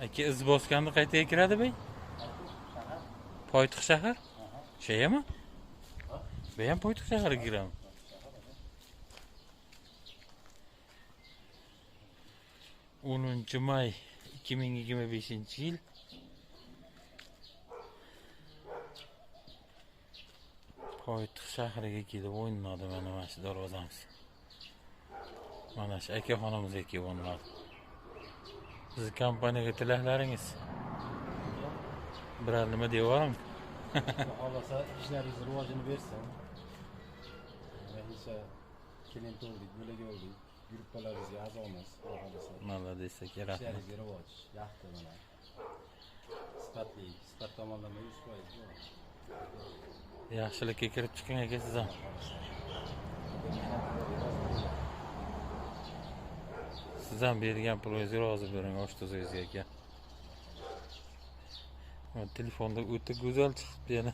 aka iz bosganda qayerga kiradi bey? Poytaxt shahar? Shaymi? Bu ham poytaxt shaharga kirami? 10 may 2025-yil. Poytaxt shahriga kelib o'ynadi mana shu darvozamiz. Mana shu akaxonimizga kelib o'ynadi. Siz kompaniyaga tilaklaringiz. Birar nima deyorim? Xohlasa ishlaringiz rivojini bersin. Menimcha klient bo'ldik, bo'laga bo'ldik. Gruppalarimizga a'zomiz. Mana desa kerak. Ishlaringiz rivoj, yaxshi mana. Sifat tomonlama 100%. Yaxshilikka kirib chiqing aka siz ham. Siz ham bergan pulingizga rozi bo'ling oshpazingizga aka. Telefonda o'ta go'zal chiqibdi yana.